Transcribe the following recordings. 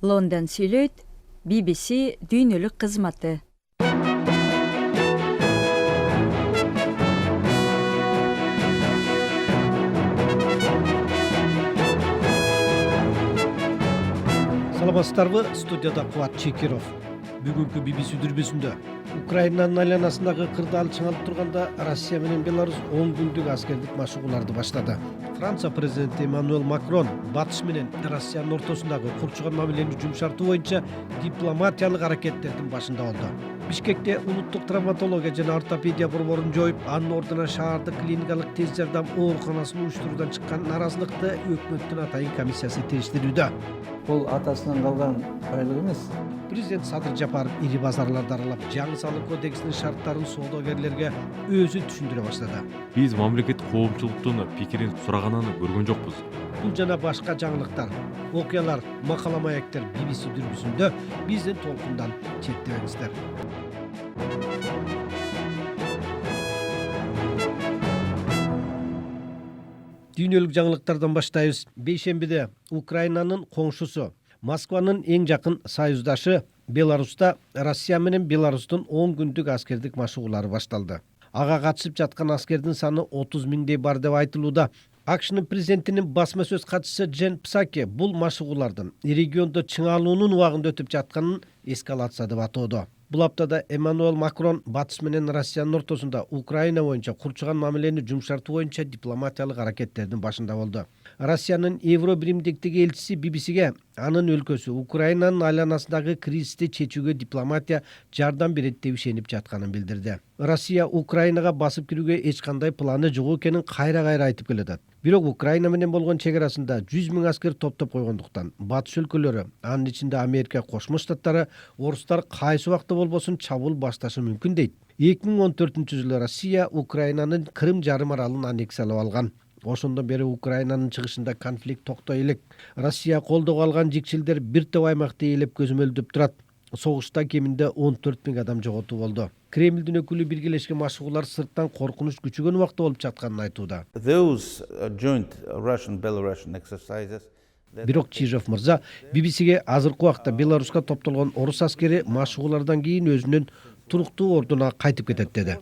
London Сүйлөйт, BBC дүйнөлүк кызматы. Саламатсыздарбы, студияда Кубат Чекиров. Бүгүнкү BBC дүрбүсүндө Украинанын айланасындагы кырдаал чыңалып турганда Россия менен Беларусь 10 күндүк аскердик машыгууларды баштады. Франция президенти Эммануэл Макрон батыш менен Россиянын ортосундагы курчуган мамилени жумшартуу боюнча дипломатиялык аракеттердин башында болду. Бишкекте улуттук травматология жана ортопедия борборун жоюп, анын ордуна шаардык клиникалык тез жардам ооруканасын уюштуруудан чыккан наразылыкты өкмөттүн атайын комиссиясы териштирүүдө. Бул атасынан калган байлык эмес. Президент Садыр Жапаров ири базарларды аралап, жаңы салык кодексинин шарттарын соодагерлерге өзү түшүндүрө баштады. Биз мамлекет коомчулуктун пикирин сураганын көргөн жокпуз. Бул жана башка жаңылыктар, окуялар, макала маектер BBC дүрбүсүндө биздин толкундан четтебеңиздер. Дүйнөлүк жаңылыктардан баштайбыз. Бейшембиде Украинанын коңшусу, Москванын эң жакын союздашы Беларуста Россия менен Беларустун 10 күндүк аскердик машыгуулары башталды. Ага катышып жаткан аскердин саны 30 миңдей бар деп айтылууда. АКШнын президентинин басма сөз катчысы Джен Псаки бул машыгуулардын региондо чыңалуунун убагында өтүп жатканын эскалация деп атоодо. Бул аптада Эммануэл Макрон батыш менен Россиянын ортосунда Украина боюнча курчуган мамилени жумшартуу боюнча дипломатиялык аракеттердин башында болду. Россиянын Евробиримдиктеги элчиси BBCге анын өлкөсү Украинанын айланасындагы кризисти чечүүгө дипломатия жардам берет деп ишенип жатканын билдирди. Россия Украинага басып кирүүгө эч кандай планы жок экенин кайра айтып келатат. Бирок Украина менен болгон чек арасында 100 миң аскер топтоп койгондуктан батыш өлкөлөрү, анын ичинде Америка Кошмо Штаттары, орустар кайсы убакта болбосун чабуул башташы мүмкүн дейт. 2014-жылы Россия Украинанын Крым жарым аралын аннексиялап алган. Ошондон бери Украинанын чыгышында конфликт токтой элек. Россия колдоого алган жикчилдер бир топ аймакты ээлеп көзөмөлдөп турат. Согушта кеминде 14 миң адам жоготуу болду. Кремлдин өкүлү биргелешкен машыгуулар сырттан коркунуч күчөгөн убакта болуп жатканын айтууда. Бирок Чижов мырза BBCге азыркы убакта Беларуска топтолгон орус аскери машыгуулардан кийин өзүнүн туруктуу ордуна кайтып кетет деди.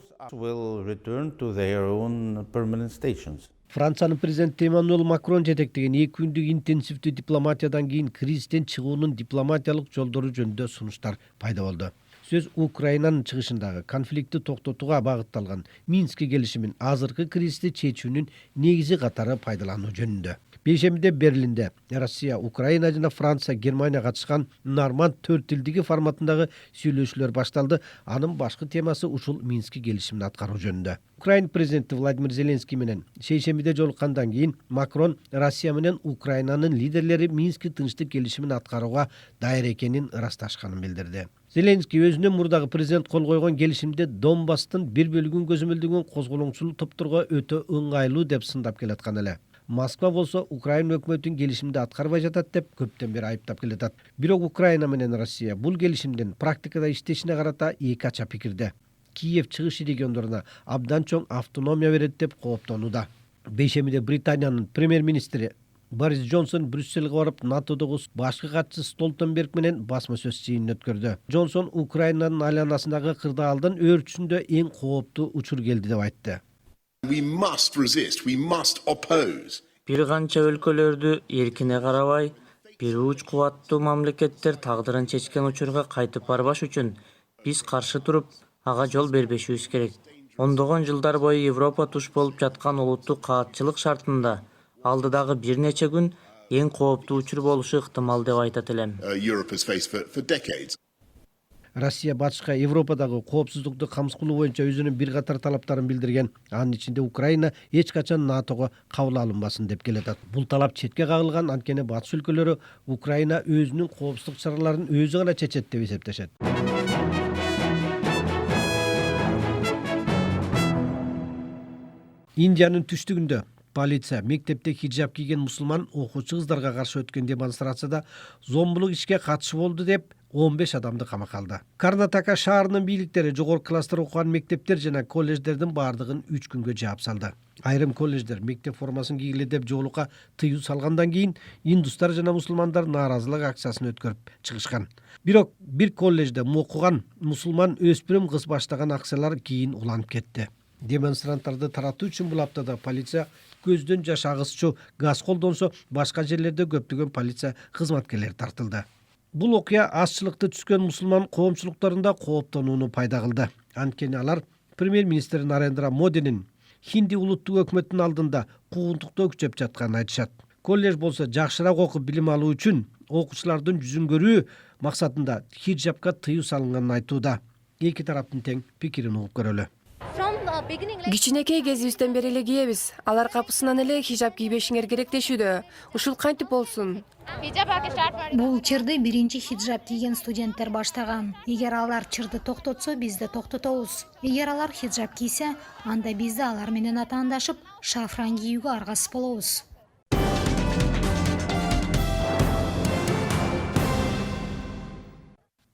Франциянын президенти Эммануэл Макрон жетектеген 2 күндүк интенсивдүү дипломатиядан кийин кризистен чыгуунун дипломатиялык жолдору жөнүндө сунуштар пайда болду. Сөз Украинанын чыгышындагы конфликтти токтотууга багытталган Мински келишимин азыркы кризисти чечүүнүн негизи катары пайдалануу жөнүндө. Бейшембиде Берлинде Россия, Украина жана Франция, Германия катышкан Норманд 4 тилдиги форматындагы сүйлөшүүлөр башталды. Анын башкы темасы ушул Мински келишимин аткаруу жөнүндө. Украина президенти Владимир Зеленский менен шейшембиде жолуккандан кийин Макрон Россия менен Украинанын лидерлери Мински тынчтык келишимин аткарууга даяр экенин ырасташканын билдирди. Зеленский өзүнүн мурдагы президент кол койгон келишимде Донбасстын бир бөлүгүн көзөмөлдөгөн козголоңчул топторго өтө ыңгайлуу деп сындап келаткан эле. Москва болсо Украина өкмөтүн келишимди аткарбай жатат деп көптөн бери айыптап келатат. Бирок Украина менен Россия бул келишимдин практикада иштешине карата эки ача пикирде. Киев чыгыш региондоруна абдан чоң автономия берет деп кооптонууда. Бейшембиде Британиянын премьер-министри Борис Джонсон Брюссельге барып, НАТОдогу башкы катчысы Столтенберг менен басма сөз жыйынын өткөрдү. Джонсон Украинанын айланасындагы кырдаалдын өөрчүсүндө эң кооптуу учур келди деп айтты. Бир канча өлкөлөрдү эркине карабай, бир уч кубаттуу мамлекеттер тагдырын чечкен учурга кайтып барбаш үчүн биз каршы туруп, ага жол бербешибиз керек. Ондогон жылдар бою Европа туш болуп жаткан улуттук каатчылык шартында алдыдагы бир нече күн эң кооптуу учур болушу ыктымал деп айтат элем. Россия батышка Европадагы коопсуздукту камсыз кылуу боюнча өзүнүн бир катар талаптарын билдирген. Анын ичинде Украина эч качан НАТОго кабыл алынбасын деп келатат. Бул талап четке кагылган, анткени батыш өлкөлөрү Украина өзүнүн коопсуздук чараларын өзү гана чечет деп эсептешет. Индиянын түштүгүндө полиция мектепте хиджаб кийген мусулман окуучу кыздарга каршы өткөн демонстрацияда зомбулук ишке катышы болду деп 15 адамды камакка алды. Карнатака шаарынын бийликтери жогорку класстар окуган мектептер жана колледждердин баардыгын 3 күнгө жаап салды. Айрым колледждер мектеп формасын кийгиле деп жоолукка тыюу салгандан кийин индустар жана мусулмандар нааразылык акциясын өткөрүп чыгышкан. Бирок бир колледжде окуган мусулман өспүрүм кыз баштаган акциялар кийин уланып кетти. Демонстранттарды таратуу үчүн бул аптада полиция көздөн жаш агызчу газ колдонсо, башка жерлерде көптөгөн полиция кызматкерлери тартылды. Бул окуя азчылыкты түшкөн мусулман коомчулуктарында кооптонууну пайда кылды. Анткени алар премьер-министр Нарендра Модинин хинди улуттук өкмөттүн алдында куугунтуктоо күчөп жатканын айтышат. Колледж болсо жакшыраак окуп билим алуу үчүн окуучулардын жүзүн көрүү максатында хиджабка тыюу салынганын айтууда. Эки тараптын тең пикирин угуп көрөлү. Кичинекей кезибизден бери эле кийебиз. Алар капысынан эле хижаб кийбешиңер керек дешүүдө. Ушул кантип болсун? Бул чырды биринчи хиджаб кийген студенттер баштаган. Эгер алар чырды токтотсо, биз да токтотобуз. Эгер алар хиджаб кийсе, анда биз да алар менен атаандашып, шафран кийүүгө аргасыз болобуз.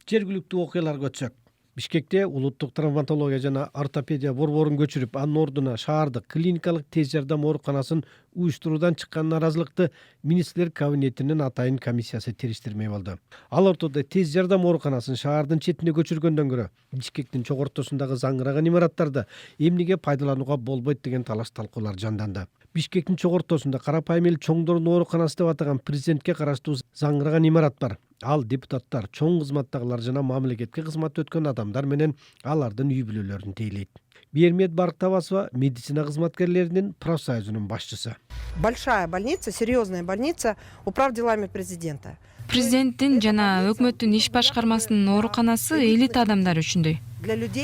Жергиликтүү окуяларга өтсөк. Бишкекте улуттук травматология жана ортопедия борборун көчүрүп, анын ордуна шаардык клиникалык тез жардам ооруканасын уюштуруудан чыккан наразылыкты министрлер кабинетинин атайын комиссиясы териштирмей болду. Ал ортодо тез жардам ооруканасын шаардын четине көчүргөндөн көрө Бишкектин чогортосундагы заңгыраган имараттарды эмнеге пайдаланууга болбойт деген талаш талкуулар жанданды. Бишкектин чогортосунда карапайым эл чоңдордун ооруканасы деп атаган президентке караштуу заңгыраган имарат бар. Ал депутаттар, чоң кызматтагылар жана мамлекетке кызмат өткөн адамдар менен алардын үй бүлөлөрүн тейлейт. Бермет Барктабасова медицина кызматкерлеринин профсоюзунун башчысы. Большая больница, серьезная больница, управ делами президента. Президенттин жана өкмөттүн иш башкармасынын ооруканасы элит адамдар үчүндөй.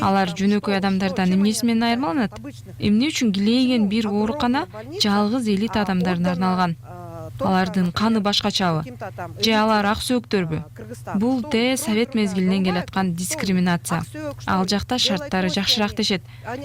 Алар жөнөкөй адамдардан эмнеси менен айырмаланат? Эмне үчүн килейген бир оорукана жалгыз элит адамдарына арналган? Алардын каны башкачабы? Же алар ак сөөктөрбү? Бул Совет мезгилинен келаткан дискриминация. Ал жакта шарттары жакшыраак дешет.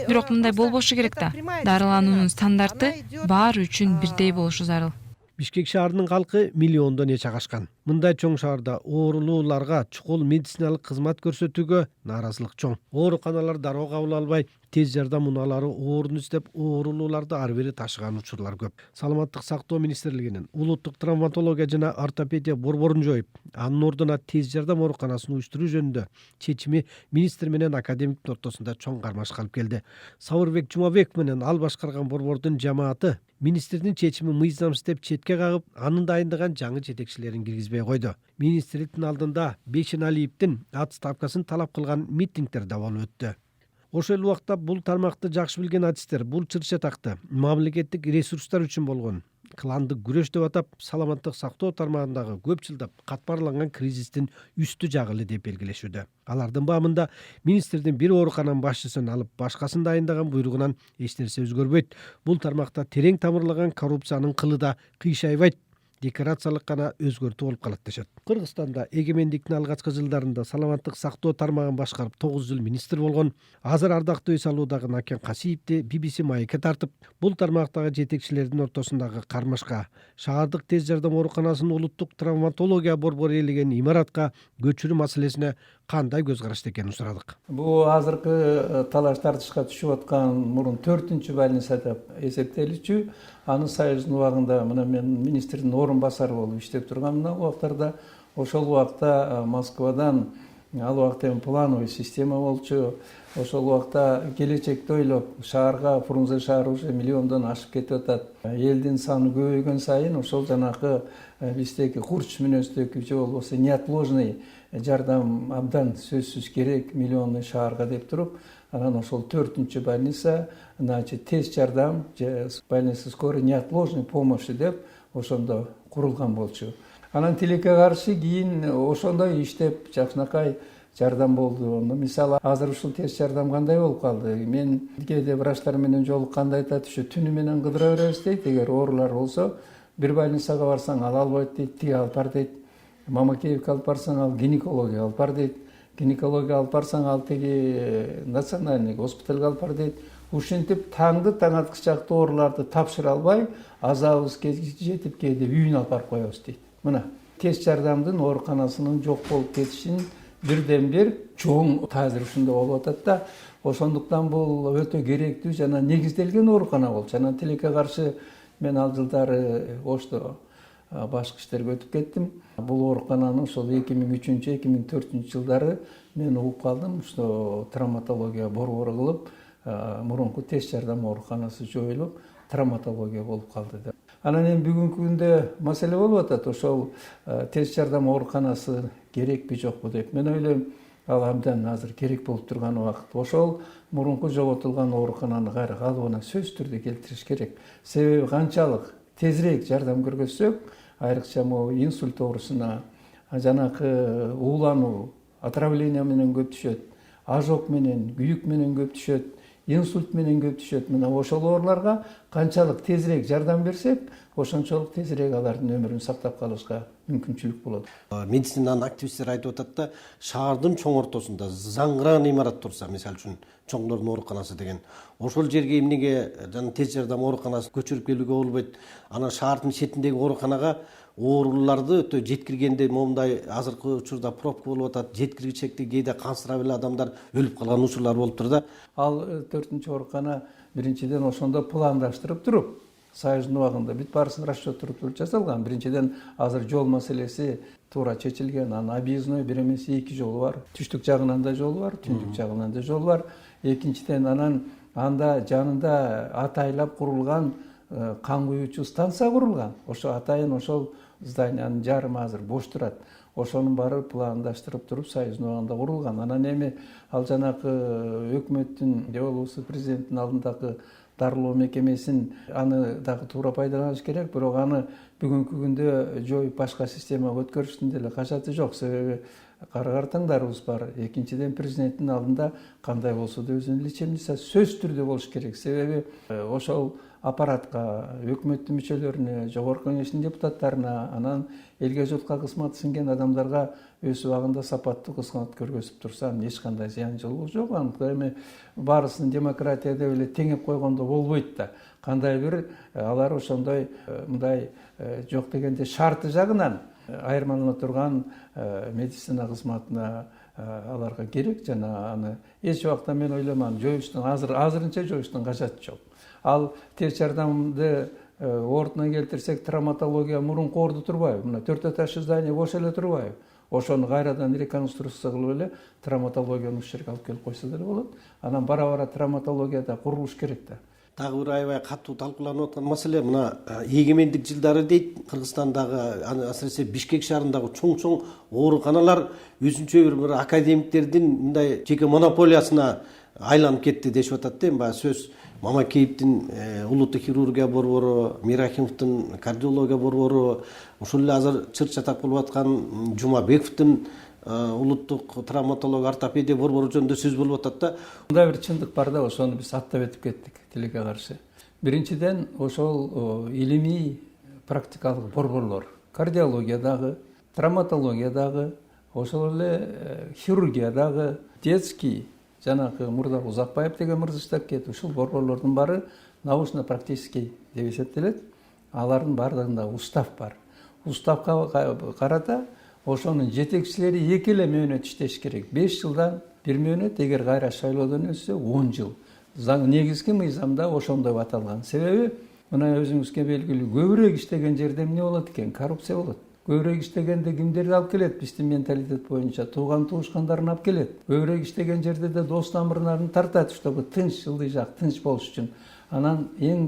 Бирок мындай болбошу керек да. Дарылануунун стандарты баары үчүн бирдей болушу зарыл. Бишкек шаарынын калкы миллиондон эч агашкан. Мындай чоң шаарда оорулууларга чукул медициналык кызмат көрсөтүүгө нааразылык чоң. Ооруканалар дароо кабыл албай, тез жардам унаалары оорун издеп, оорулууларды ары бери ташыган учурлар көп. Саламаттык сактоо министрлигинин улуттук травматология жана ортопедия борборун жоюп, анын ордуна тез жардам ооруканасын уюштуруу жөнүндө чечими министр менен академиктин ортосунда чоң кармашка алып келди. Сабырбек Жумабеков менен ал башкарган борбордун жамааты министрдин чечими мыйзамсыз деп четке кагып, анын дайындаган жаңы жетекчилерин киргизбей койду. Министрликтин алдында Бейшеналиевдин отставкасын талап кылган митингдер да болуп өттү. Ошол убакта бул тармакты жакшы билген артисттер бул чыр-чатакты мамлекеттик ресурстар үчүн болгон кландык күрөш деп атап, саламаттык сактоо тармагындагы көп жылдап катмарланган кризистин үстү жагылы деп белгилешүүдө. Алардын баамында министрдин бир оорукананын башчысын алып, башкасын дайындаган буйругунан эч нерсе өзгөрбөйт. Бул тармакта терең тамырлаган коррупциянын кылы да кыйшайбайт. Декорациялык гана өзгөртүү болуп калат дешет. Кыргызстанда эгемендиктин алгачкы жылдарында саламаттык сактоо тармагын башкарып 9 жыл министр болгон азыр ардактуу үй салуудагы Накен Касиевди BBC маекке тартып, бул тармактагы жетекчилердин ортосундагы кармашка, шаардык тез жардам ооруканасынын улуттук травматология борбору ээлеген имаратка көчүрүү маселесине кандай көз карашта экенин сурадык. Бул азыркы талаш тартышка түшүп аткан мурун 4-чү больница деп эсептелүүчү. Анын союздун убагында мына мен министрдин орун басары болуп иштеп турганмын убактарда. Ошол убакта Москвадан ал убакта плановый система болчу. Ошол убакта келечекти ойлоп, шаарга Фрунзе шаары уже миллиондон ашып кетип атат. Элдин саны көбөйгөн сайын ошол жанакы биздеги курч мүнөздөгү же болбосо неотложный жардам абдан сөзсүз керек миллионный шаарга деп туруп, анан ошол 4-чү больница, значит, тез жардам же больница скорой неотложной помощи деп ошондо курулган болчу. Анан тилекке каршы кийин ошондой иштеп жакшынакай жардам болду. Мисалы, азыр ушул тез жардам кандай болуп калды? Мен кээде врачтар менен жолукканда айтат, ушу түнү менен кыдыра беребиз дейт. Эгер оорулар болсо, бир больницага барсаң ал албайт дейт, тиги алып бар дейт. Мамакеевке алып барсаң ал гинекология алып бар дейт. Гинекология алып барсаң ал теги национальный госпиталга алып бар дейт. Ушинтип таңды таң аткыч жакты ооруларды тапшыра албай, азабыбыз жетип кээде үйүнө алып барып коебуз дейт. Мына тез жардамдын ооруканасынын жок болуп кетишин бирден бир чоң азыр ушундай болуп атат да. Ошондуктан бул өтө керектүү жана негизделген оорукана болчу. Анан тилекке каршы мен ал жылдары Ошто башкы иштерге өтүп кеттим. Бул оорукананы ошол 2003-2004 жылдары мен угуп калдым. Ошо травматология борбору кылып, мурунку тез жардам ооруканасы жоюлуп, травматология болуп калды деп. Анан эми бүгүнкү күндө маселе болуп атат. Ошол тез жардам ооруканасы керекпи жокпу деп. Мен ойлойм, ал абдан азыр керек болуп турган убакыт. Ошол мурунку жоготулган оорукананы кайра калыбына сөзсүз түрдө келтириш керек. Себеби канчалык тезирээк жардам көргөзсөк, айрыкча могу инсульт оорусуна, жанакы уулануу, отравление менен көп түшөт, ожог менен, күйүк менен көп түшөт, инсульт менен көп түшөт. Мына ошол ооруларга канчалык тезирээк жардам берсек, ошончолук тезирээк алардын өмүрүн сактап калышка мүмкүнчүлүк болот. Медицинанын активисттери айтып атат да, шаардын чоң ортосунда заңгыраган имарат турса, мисалы үчүн чоңдордун ооруканасы деген, ошол жерге эмнеге жана тез жардам ооруканасын көчүрүп келүүгө болбойт? Анан шаардын четиндеги ооруканага ооруларды өтө жеткиргенде момундай азыркы учурда пробка болуп атат, жеткиргичекте кээде кансырап эле адамдар өлүп калган учурлар болуптур да. Ал 4-чү оорукана биринчиден ошондо пландаштырып туруп, Союздун убагында бүт баарысын расчеттуруп жасалган. Биринчиден азыр жол маселеси туура чечилген. Анан объездной бир эмес 2 жолу бар. Түштүк жагынан да жол бар, түндүк жагынан да жол бар. Экинчиден анан анда жанында атайлап курулган кан куюучу станция курулган. Ошо атайын ошол зданиянын жарымы азыр бош турат. Ошонун баары пландаштырып туруп Союздун убагында курулган. Анан эми ал жанакы өкмөттүн же болбосо президенттин алдындагы дарылоо мекемесин аны дагы туура пайдаланыш керек, бирок аны бүгүнкү күндө жоюп башка системага өткөрүштүн деле кажети жок. Себеби карагар таңдарыбыз бар. Экинчиден президенттин алдында кандай болсо да өзүнүн лечебницасы сөзсүз түрдө болуш керек. Себеби ошол аппаратка, өкмөттүн мүчөлөрүнө, жогорку кеңештин депутаттарына, анан элге журтка кызматы сиңген адамдарга өз убагында сапаттуу кызмат көргөзүп турса, эч кандай зыянчылыгы жок. Эми баарысын демократия деп эле теңеп койгондо болбойт да. Кандай бир алар ошондой мындай жок дегенде шарты жагынан айырмалана турган медицина кызматына аларга керек, жана аны эч убакта мен ойлойм аны жоюштун азырынча жоюштун кажети жок. Ал тез жардамды ордуна келтирсек, травматология мурунку орду турбайбы? Мына 4 этаждуу здание бош эле турбайбы? Ошону кайрадан реконструкция кылып эле травматологияны ушул жерге алып келип койсо деле болот. Анан бара-бара травматологияда курулуш керек да. Дагы бир аябай катуу талкууланып аткан маселе мына эгемендик жылдары дейт, Кыргызстандагы, асыресе Бишкек шаарындагы чоң ооруканалар өзүнчө бир академиктердин мындай жеке монополиясына айланып кетти дешип атат да. Баягы сөз Мамакеевдин улуттук хирургия борбору, Мирахимовдун кардиология борбору, ошол эле азыр чыр-чатак болуп аткан Жумабековдун улуттук травматология ортопедия борбору жөнүндө сөз болуп атат да. Мындай бир чындык бар да, ошону биз аттап өтүп кеттик тилекке каршы. Биринчиден ошол илимий практикалык борборлор, кардиологиядагы, травматологиядагы, ошол эле хирургиядагы, детский жанакы Мурда Узакбаев деген мырза иштеп кетти. Ушул борборлордун баары научно-практический деп эсептелет. Алардын баардыгында устав бар. Уставга карата ошонун жетекчилери 2 эле мөөнөт иштеш керек. 5 жылдан 1 мөөнөт, эгер кайра шайлоодон өтсө 10 жыл. Негизги мыйзамда ошондой аталган. Себеби мына өзүңүзгө белгилүү, көбүрөөк иштеген жерде эмне болот экен? Коррупция болот. Көбүрөөк иштегенде кимдерди алып келет? Биздин менталитет боюнча тууган туушкандарын алып келет. Көбүрөөк иштеген жерде де дос тамырларын тартат, чтобы тынч, ылдый жак, тынч болуш үчүн. Анан эң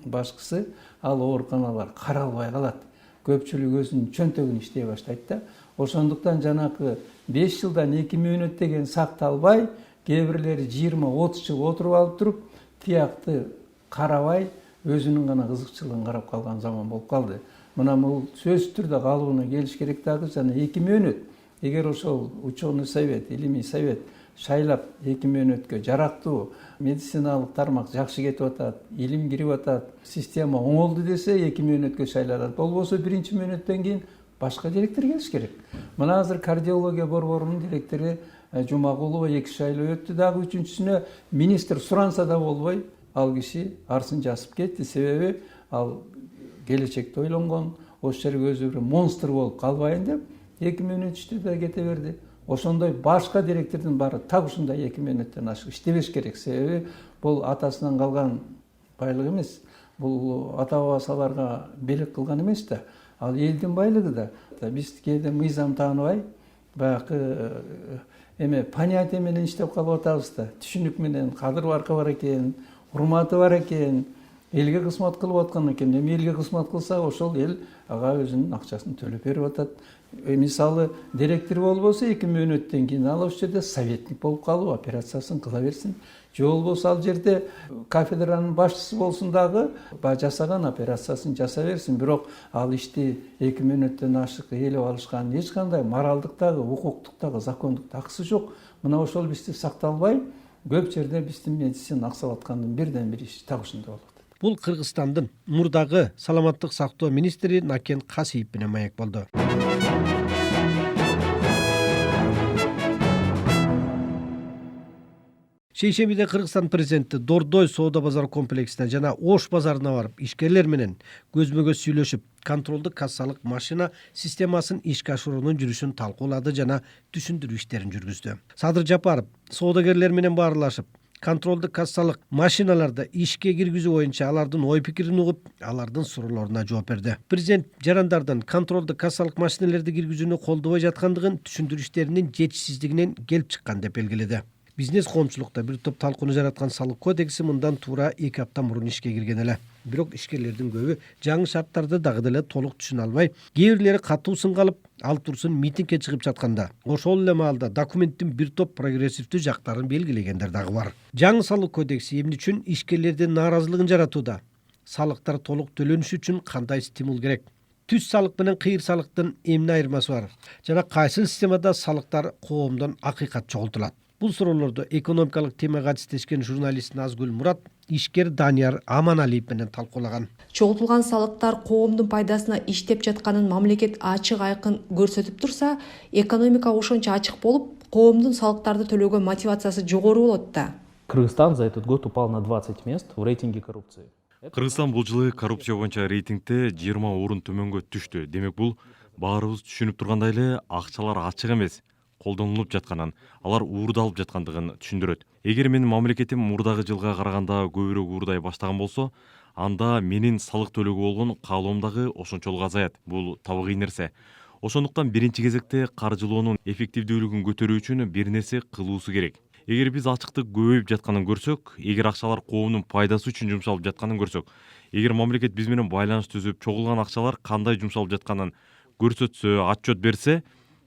башкысы ал ооруканалар каралбай калат. Көпчүлүк өзүнүн чөнтөгүн иштей баштайт да. Ошондуктан жанакы 5 жылдан 2 мөөнөт деген сакталбай, кээ бирлери 20-30 жыл отуруп алып туруп, тиякты карабай, өзүнүн гана кызыкчылыгын карап калган заман болуп калды. Мына бул сөзсүз түрдө калыбына келиш керек дагы, жана 2 мөөнөт. Эгер ошол ученый совет, илимий совет шайлап 2 мөөнөткө жарактуу медициналык тармак жакшы кетип атат, илим кирип атат, система оңолду десе 2 мөөнөткө шайланат. Болбосо 1-чи мөөнөттөн кийин башка директор келиш керек. Мына азыр кардиология борборунун директору Жумагулова 2 шайлоо өттү, дагы 3-чүсүнө министр суранса да болбой, ал киши арсын жасып кетти. Себеби ал келечекте ойлонгон, ошол жерге өзү бир монстр болуп калбайын деп 2 мөөнөт иштеди да кете берди. ошондой башка директордун баары так ушундай 2 миллиондон ашык иштебеш керек. Себеби бул атасынан калган байлык эмес. Бул ата бабасыларга белек кылган эмес да. Ал элдин байлыгы да. Биз кээде мыйзам тааныбай, баягы понятие менен иштеп калып атабыз да. Түшүнүк менен кадыр баркы бар экен, урматы бар экен, элге кызмат кылып аткан экен. Элге кызмат кылса, ошол эл ага өзүнүн акчасын төлөп берип атат. Мисалы директор болбосо 2 мөөнөттөн кийин ал ошол жерде советник болуп калып операциясын кыла берсин. Же болбосо ал жерде кафедранын башчысы болсун дагы жасаган операциясын жаса берсин. Бирок ал ишти 2 мөөнөттөн ашык ээлеп алышкан эч кандай моралдык дагы, укуктук дагы, закондук такысы жок. Мына ошол бизде сакталбай, көп жерде биздин медицина аксап аткандын бирден бир иши так ушундай болуп атат. Бул Кыргызстандын мурдагы саламаттык сактоо министри Накен Касиев менен маек болду. Шейшембиде Кыргызстан президенти Дордой соода базар комплексине жана Ош базарына барып, ишкерлер менен көзмө-көз сүйлөшүп, контролдук кассалык машина системасын ишке ашыруунун жүрүшүн талкуулады жана түшүндүрүү иштерин жүргүздү. Садыр Жапаров соодагерлер менен баарлашып, контролдук кассалык машиналарды ишке киргизүү боюнча алардын ой пикирин угуп, алардын суроолоруна жооп берди. Президент жарандардын контролдук кассалык машиналарды киргизүүнү колдобой жаткандыгын түшүндүрүү иштеринин жетишсиздигинен келип чыккан деп белгиледи. Бизнес коомчулукта бир топ талкууну жараткан салык кодекси мындан туура 2 апта мурун ишке кирген эле. Бирок ишкерлердин көбү жаңы шарттарды дагы деле толук түшүнө албай, кээ бирлери катуу сынгалып, ал турсун митингге чыгып жатканда, ошол эле маалда документтин бир топ прогрессивдүү жактарын белгилегендер дагы бар. Жаңы салык кодекси эмне үчүн ишкерлердин нааразылыгын жаратууда? Салыктар толук төлөнүшү үчүн кандай стимул керек? Түз салык менен кыйыр салыктын эмне айырмасы бар? Жана кайсы системада салыктар коомдон акыйкат чогултулат? Бул суроолорду экономикалык темага катыштешкен журналист Назгүл Мурат ишкер Данияр Аманалиев менен талкуулаган. Чогултулган салыктар коомдун пайдасына иштеп жатканын мамлекет ачык айкын көрсөтүп турса, экономика ошончо ачык болуп, коомдун салыктарды төлөөгө мотивациясы жогору болот да. Кыргызстан за этот год упал на 20 мест в рейтинге коррупции. Кыргызстан бул жылы коррупция боюнча рейтингде 20 орун төмөнгө түштү. Демек бул баарыбыз түшүнүп тургандай эле акчалар ачык эмес, колдонулуп жатканын, алар уурдалып жаткандыгын түшүндүрөт. Эгер менин мамлекетим мурдагы жылга караганда көбүрөөк уурдай баштаган болсо, анда менин салык төлөөгө болгон каалоом дагы ошончолук азаят. Бул табигый нерсе. Ошондуктан биринчи кезекте каржылоонун эффективдүүлүгүн көтөрүү үчүн бир нерсе кылуусу керек. Эгер биз ачыктык көбөйүп жатканын көрсөк, эгер акчалар коомдун пайдасы үчүн жумшалып жатканын көрсөк, эгер мамлекет биз менен байланыш түзүп, чогулган акчалар кандай жумшалып жатканын көрсөтсө, отчет берсе,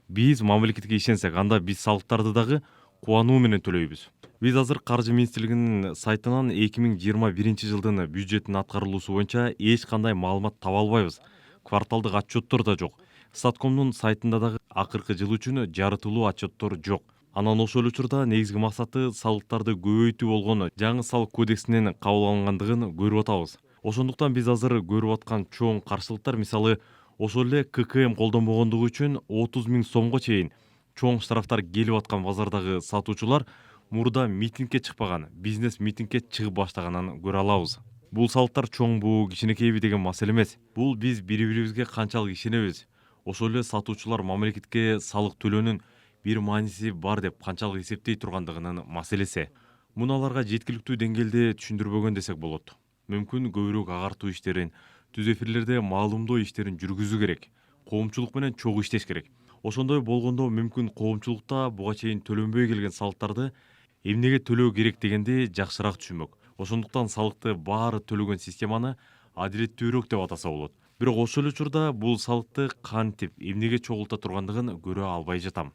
биз мамлекетке ишенсек, анда биз салыктарды дагы кубануу менен төлөйбүз. Биз азыр Каржы министрлигинин сайтынан 2021 жылдын бюджеттин аткарылуусу боюнча эч кандай маалымат таба албайбыз. Кварталдык отчеттор да жок. Статкомдун сайтында дагы акыркы жыл үчүн жарытылуу отчеттор жок. Анан ошол учурда негизги максаты салыктарды көбөйтүү болгон жаңы салык кодексинен кабыл алынгандыгын көрүп атабыз. Ошондуктан биз азыр көрүп аткан чоң каршылыктар, мисалы, ошол эле ККМ колдонбогондугу үчүн 30 000 сомго чейин чоң штрафтар келип аткан базардагы сатуучулар мурда митингге чыкпаган, бизнес митингге чыгып баштаганын көрө алабыз. Бул салыктар чоңбу, кичинекейби деген маселе эмес. Бул биз бири-бирибизге канчалык ишенебиз, ошол эле сатуучулар мамлекетке салык төлөөнүн бир мааниси бар деп канчалык эсептей тургандыгынын маселеси. Муну аларга жеткиликтүү деңгээлде түшүндүрбөгөн десек болот. Мүмкүн көбүрөөк агартуу иштерин, түз эфирлерде маалымдоо иштерин жүргүзүү керек. Коомчулук менен чогуу иштеш керек. Ошондой болгондо мүмкүн коомчулукта буга чейин төлөнбөй келген салыктарды эмнеге төлөө керек дегенди жакшыраак түшүнмөк. Ошондуктан салыкты баары төлөгөн системаны адилеттүүрөөк деп атаса болот. Бирок ошол учурда бул салыкты кантип, эмнеге чогулта тургандыгын көрө албай жатам.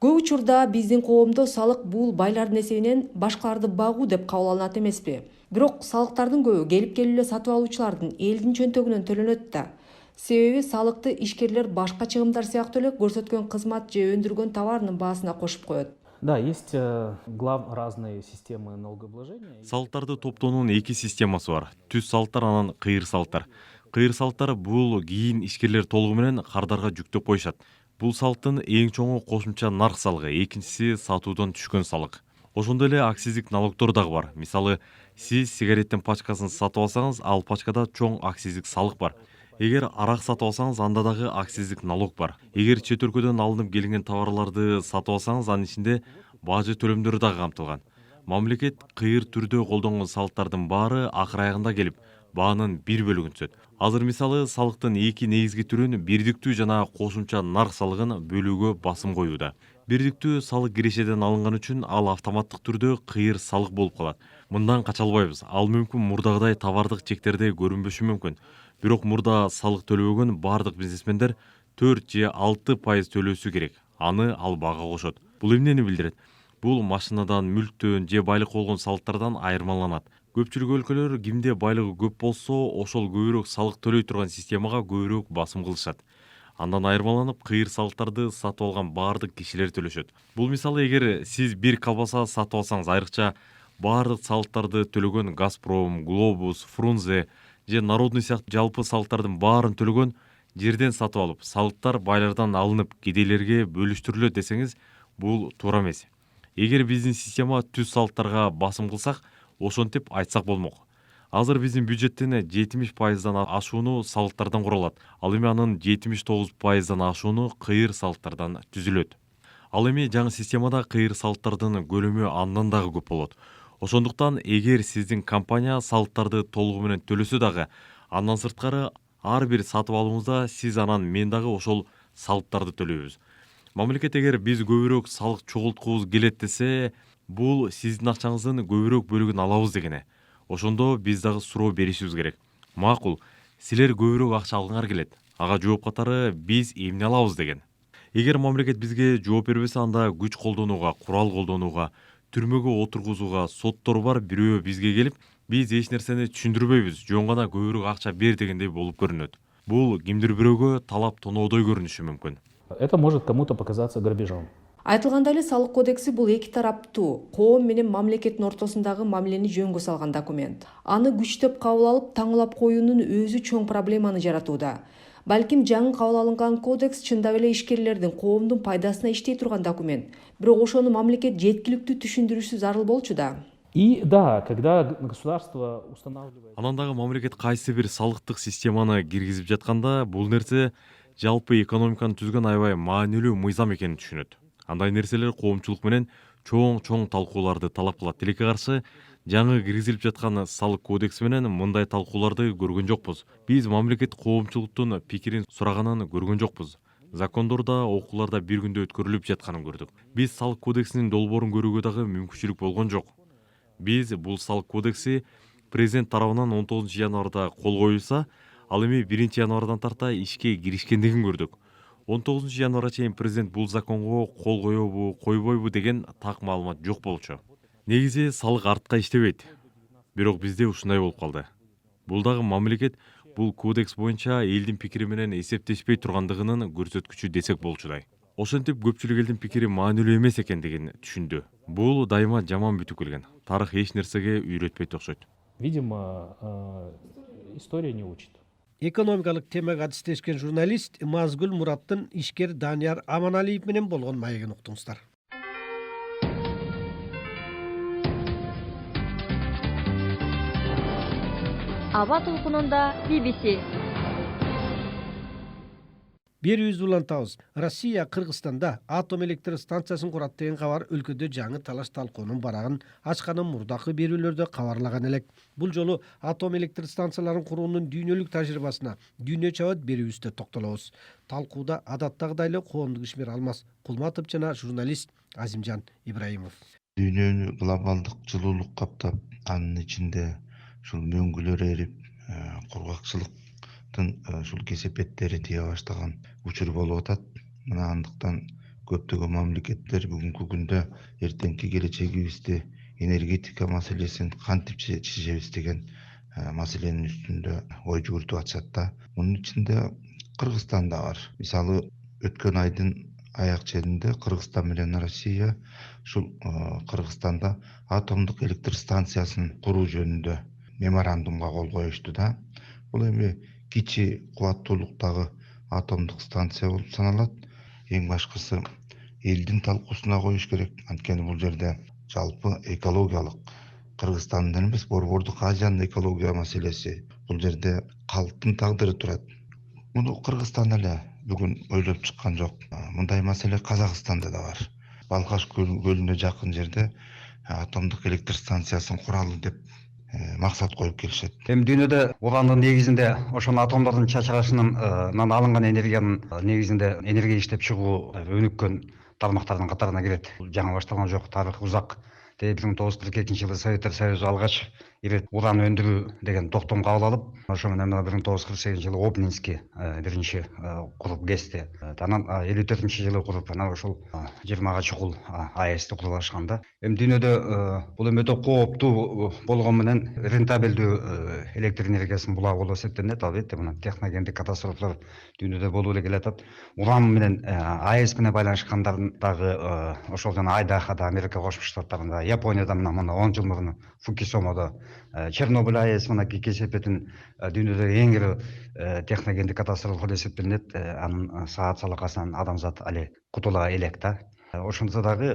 Көп учурда биздин коомдо салык бул байлардын эсебинен башкаларды багуу деп кабыл алынат эмеспи? Бирок салыктардын көбү келип эле сатып алуучулардын элдин чөнтөгүнөн төлөнөт да. Себеби салыкты ишкерлер башка чыгымдар сыяктуу эле көрсөткөн кызмат же өндүргөн товарынын баасына кошуп коет. Да, есть разные системы налогообложения. Салыктарды топтоонун эки системасы бар. Түз салыктар анан кыйыр салыктар. Кыйыр салыктар бул кийин ишкерлер толугу менен кардарга жүктөп коюшат. Бул салыктын эң чоңу кошумча нарк салыгы, экинчиси сатуудан түшкөн салык. Ошондой эле акциздик налогдор дагы бар. Мисалы, сиз сигареттин пачкасын сатып алсаңыз, ал пачкада чоң акциздик салык бар. Эгер арак сатып алсаңыз, анда дагы акциздик налог бар. Эгер чет өлкөдөн алынып келинген товарларды сатып алсаңыз, анын ичинде бажы төлөмдөрү дагы камтылган. Мамлекет кыйыр түрдө колдонгон салыктардын баары акыр аягында келип, баанын бир бөлүгүн түзөт. Азыр мисалы салыктын эки негизги түрүн бирдиктүү жана кошумча нарк салыгын бөлүүгө басым коюуда. Бирдиктүү салык кирешеден алынган үчүн ал автоматтык түрдө кыйыр салык болуп калат. Мындан кача албайбыз. Ал мүмкүн мурдагыдай товардык чектерде көрүнбөшү мүмкүн. Бирок мурда салык төлөбөгөн бардык бизнесмендер 4 же 6% төлөөсү керек. Аны ал бага кошот. Бул эмнени билдирет? Бул машинадан, мүлктөн же байлыкка болгон салыктардан айырмаланат. Көпчүлүк өлкөлөр кимде байлыгы көп болсо, ошол көбүрөөк салык төлөй турган системага көбүрөөк басым кылышат. Андан айырмаланып, кыйыр салыктарды сатып алган бардык кишилер төлөшөт. Бул мисалы, эгер сиз бир колбаса сатып алсаңыз, айрыкча бардык салыктарды төлөгөн Газпром, Глобус, Фрунзе же Народный сыяктуу жалпы салыктардын баарын төлөгөн жерден сатып алып, салыктар байлардан алынып, кедейлерге бөлүштүрүлөт десеңиз, бул туура эмес. Эгер биздин система түз салыктарга басым кылсак, ошентип айтсак болмок. Азыр биздин бюджеттин 70%дан ашууну салыктардан куралат. Ал эми анын 79%дан ашууну кыйыр салыктардан түзүлөт. Ал эми жаңы системада кыйыр салыктардын көлөмү андан дагы көп болот. Ошондуктан эгер сиздин компания салыктарды толугу менен төлөсө дагы, андан сырткары ар бир сатып алуңузда сиз анан мен дагы ошол салыктарды төлөйбүз. Мамлекет эгер биз көбүрөөк салык чогулткубуз келет десе, бул сиздин акчаңыздын көбүрөөк бөлүгүн алабыз дегени. Ошондо биз дагы суроо беришибиз керек. Макул, силер көбүрөөк акча алгыңар келет. Ага жооп катары биз эмне алабыз деген. Эгер мамлекет бизге жооп бербесе, анда күч колдонууга, курал колдонууга, түрмөгө отургузууга соттор бар, бирөө бизге келип, биз эч нерсени түшүндүрбөйбүз, жөн гана көбүрөөк акча бер дегендей болуп көрүнөт. Бул кимдир бирөөгө талап тоноодой көрүнүшү мүмкүн. Это может кому-то показаться грабежом. Айтылгандай эле салык кодекси бул эки тараптуу, коом менен мамлекеттин ортосундагы мамилени жөнгө салган документ. Аны күчтөп кабыл алып, таңылап коюунун өзү чоң проблеманы жаратууда. Балким жаңы кабыл алынган кодекс чындап эле ишкерлердин, коомдун пайдасына иштей турган документ. Бирок ошону мамлекет жеткиликтүү түшүндүрүшү зарыл болчу да. И да, когда государство устанавливает... Анан дагы мамлекет кайсы бир салыктык системаны киргизип жатканда, бул нерсе жалпы экономиканы түзгөн аябай маанилүү мыйзам экенин түшүнөт. Андай нерселер коомчулук менен чоң талкууларды талап кылат. Тилекке каршы, жаңы киргизилип жаткан салык кодекси менен мындай талкууларды көргөн жокпуз. Биз мамлекет коомчулуктун пикирин сураганын көргөн жокпуз. Закондорда, окууларда бир күндө өткөрүлүп жатканын көрдүк. Биз салык кодексинин долбоорун көрүүгө дагы мүмкүнчүлүк болгон жок. Биз бул салык кодекси президент тарабынан 19 январда кол коюлса, ал эми 1 январдан тарта ишке киришкендигин көрдүк. 19 январга чейин президент бул законго кол коебу, койбойбу деген так маалымат жок болчу. Негизи салык артка иштебейт. Бирок бизде ушундай болуп калды. Бул дагы мамлекет бул кодекс боюнча элдин пикири менен эсептешпей тургандыгынын көрсөткүчү десек болчудай. Ошентип көпчүлүк элдин пикири маанилүү эмес экендигин түшүндү. Бул дайыма жаман бүтүп келген. Тарых эч нерсеге үйрөтпөйт окшойт. Видимо, история не учит. Экономикалык темага адистешкен журналист Мазгүл Мураттын ишкер Данияр Аманалиев менен болгон маегин уктуңуздар. Аба толкунунда BBC. Берүүбүздү улантабыз. Россия Кыргызстанда атом электр станциясын курат деген кабар өлкөдө жаңы талаш талкуунун барагын ачканын мурдакы берүүлөрдө кабарлаган элек. Бул жолу атом электр станцияларын куруунун дүйнөлүк тажрыйбасына дүйнө чабыт берүүбүздө токтолобуз. Талкууда адаттагыдай эле коомдук ишмер Алмаз Кулматов жана журналист Азимжан Ибраимов. Дүйнөнү глобалдык жылуулук каптап, анын ичинде ушул мөңгүлөр эрип, кургакчылыктын ушул кесепеттери тие баштаган учур болуп атат. Мына андыктан көптөгөн мамлекеттер бүгүнкү күндө эртеңки келечегибизди, энергетика маселесин кантип чечебиз деген маселенин үстүндө ой жүгүртүп атышат да. Мунун ичинде Кыргызстан да бар. Мисалы, өткөн айдын аяк ченинде Кыргызстан менен Россия ушул Кыргызстанда атомдук электр станциясын куруу жөнүндө меморандумга кол коюшту да. Бул эми кичи кубаттуулуктагы атомдук станция болуп саналат. Эң башкысы элдин талкуусуна коюш керек. Анткени бул жерде жалпы экологиялык Кыргызстандын эмес, Борбордук Азиянын экология маселеси. Бул жерде калктын тагдыры турат. Муну Кыргызстан эле бүгүн ойлоп чыккан жок. Мындай маселе Казакстанда да бар. Балкаш көлүнө жакын жерде атомдук электр станциясын куралы деп максат коюп келишет. Эми дүйнөдө урандын негизинде ошол атомдордун чачырашынан алынган энергиянын негизинде энергия иштеп чыгуу өнүккөн тармактардын катарына кирет. Жаңы башталган жок, тарыхы узак. 1942-жылы Советтер Союзу алгач уран өндүрүү деген токтом кабыл алып, ошо менен 1948-жылы Обнинский биринчи куруп кести. Анан 54-жылы куруп, анан ошол 20га чукул АЭСти куруп алышканда. Эми дүйнөдө бул эми өтө кооптуу болгон менен рентабелдүү электр энергиясынын булагы болуп эсептелинет. Албетте мына техногендик катастрофалар дүйнөдө болуп эле келатат. Уран менен АЭС менен байланышкандардын дагы ошол жана Айдахада, Америка Кошмо Штаттарында, Японияда мына 10 жыл мурун Фукусимада, Чернобыль АЭС мынакей кесепетин дүйнөдө эң ири техногендик катастрофа деп эсептелинет. Анын саат салакасынан адамзат али кутула элек да. Ошондо дагы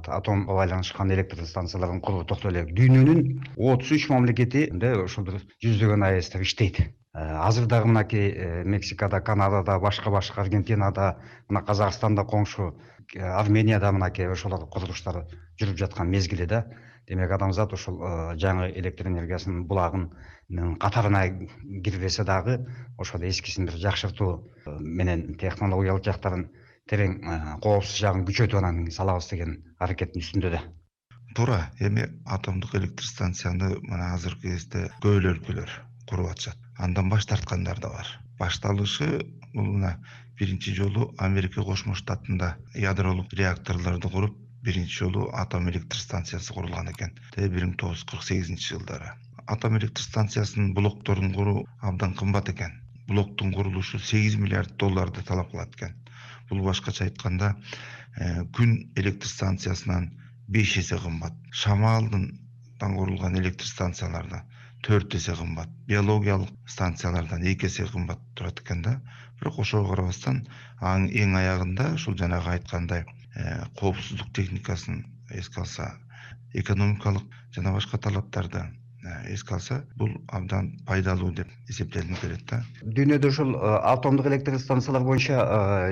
атомго байланышкан электр станцияларын куруу токтоло элек. Дүйнөнүн 33 мамлекетинде ошол жүздөгөн АЭСтер иштейт. Азыр дагы мынакей Мексикада, Канадада, башка Аргентинада, мына Казакстанда коңшу Арменияда мынакей ошолор курулуштары жүрүп жаткан мезгили да. Демек адамзат ошол жаңы электр энергиясынын булагын катарына кирбесе дагы ошол эскисин бир жакшыртуу менен технологиялык жактарын терең коопсуз жагын күчөтүп анан салабыз деген аракеттин үстүндө да. Туура, эми атомдук электр станцияны мына азыркы кезде көп өлкөлөр куруп атышат. Андан баш тарткандар да бар. Башталышы бул мына биринчи жолу Америка Кошмо Штатында ядролук реакторлорду куруп, биринчи жолу атом электр станциясы курулган экен. 1948-жылдары. Атом электр станциясынын блокторун куруу абдан кымбат экен. Блоктун курулушу $8 миллиард талап кылат экен. Бул башкача айтканда күн электр станциясынан 5 эсе кымбат. Шамалдын курулган электр станцияларда 4 эсе кымбат. Биологиялык станциялардан 2 эсе кымбат турат экен да. Бирок ошого карабастан эң аягында ушул жанагы айткандай коопсуздук техникасын эске алса, экономикалык жана башка талаптарды эске алса, бул абдан пайдалуу деп эсептелип келет да. Дүйнөдө ушул атомдук электр станциялар боюнча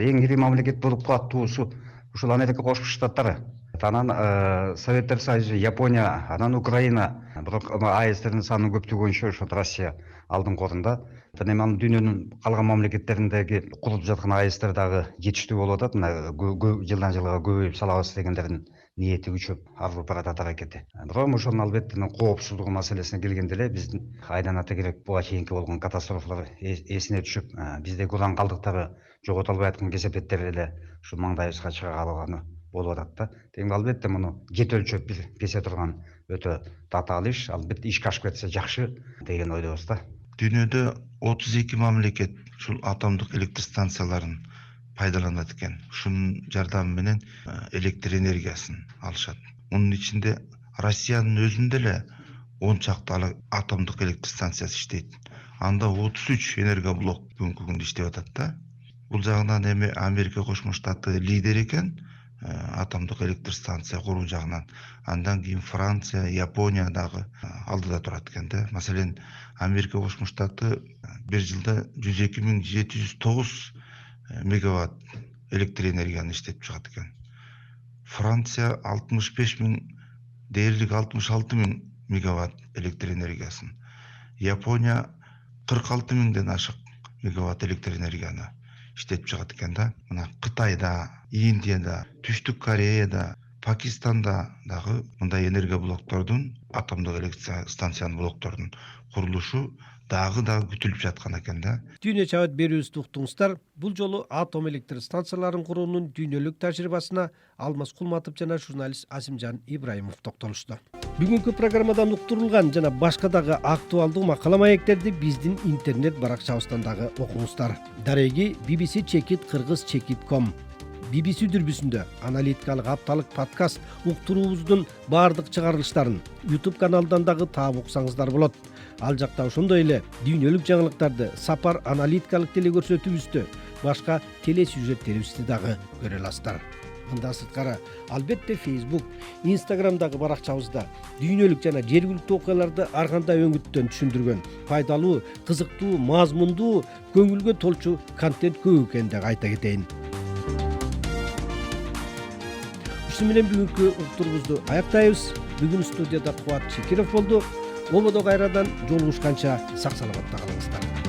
эң ири мамлекет болуп калаттуусу ушул Америка Кошмо Штаттары. Анан Советтер Союзу, Япония, анан Украина. Бирок АЭСтердин саны көптүгү боюнча ошо Россия алдыңкы орунда. Эми анын дүйнөнүн калган мамлекеттериндеги курулуп жаткан АЭСтер дагы жетиштүү болуп атат. Мына жылдан жылга көбөйүп салабыз дегендердин ниети күчөп арылып баратат аракети. Бирок ошонун албетте коопсуздугу маселесине келгенде эле биздин айдан атегерек буга чейинки болгон катастрофалар эсине түшүп, биздеги уран калдыктары жогото албай аткан кесепеттер эле ушул маңдайыбызга чыга калганы болуп атат да. Демек албетте муну жет өлчөп бир кесе турган өтө татаал иш, албетте ишке ашып кетсе жакшы деген ойдобуз да. Дүйнөдө 32 мамлекет ушул атомдук электр станцияларын пайдаланат экен. Ушунун жардамы менен электр энергиясын алышат. Мунун ичинде Россиянын өзүндө эле 10 чакты атомдук электр станциясы иштейт. Анда 33 энергоблок бүгүнкү күндө иштеп атат да. Бул жагынан эми Америка Кошмо Штаты лидер экен атомдук электр станция куруу жагынан. Андан кийин Франция, Япония дагы алдыда турат экен да. Маселен, Америка Кошмо Штаты бир жылда 102.709 мегаватт электр энергияны иштетип чыгат экен. Франция 65.000, дээрлик 66.000 мегаватт электр энергиясын. Япония 46.000ден ашык мегаватт электр энергияны иштетип чыгат экен да. Мына Кытайда, Индияда, Түштүк Кореяда, Пакистанда дагы мындай энергоблоктордун, атомдук электр станциянын блоктордун курулушу дагы күтүлүп жаткан экен да. Дүйнө чабыт берүүбүздү уктуңуздар. Бул жолу атом электр станцияларын куруунун дүйнөлүк тажрыйбасына Алмаз Кулматов жана журналист Азимжан Ибраимов токтолушту. Бүгүнкү программадан уктурулган жана башка дагы актуалдуу макала маектерди биздин интернет баракчабыздан дагы окуңуздар. Дареги bbc-kыргыз.com BBC дүрбүсүндө аналитикалык апталык подкаст уктуруубуздун баардык чыгарылыштарын YouTube каналдан дагы таап уксаңыздар болот. Ал жакта ошондой эле дүйнөлүк жаңылыктарды, сапар аналитикалык теле көрсөтүүбүздү, башка телесюжеттерибизди дагы көрө аласыздар. Мындан сырткары албетте Facebook, Instagram'dагы баракчабызда дүйнөлүк жана жергиликтүү окуяларды ар кандай өңүттөн түшүндүргөн пайдалуу, кызыктуу, мазмундуу, көңүлгө толчу контент көп экенин да айта кетейин. Ушуну менен бүгүнкү уктурубузду аяктайбыз. Бүгүн студияда Кубат Чекиров болду. Ободо кайрадан жолугушканча сак саламатта калыңыздар.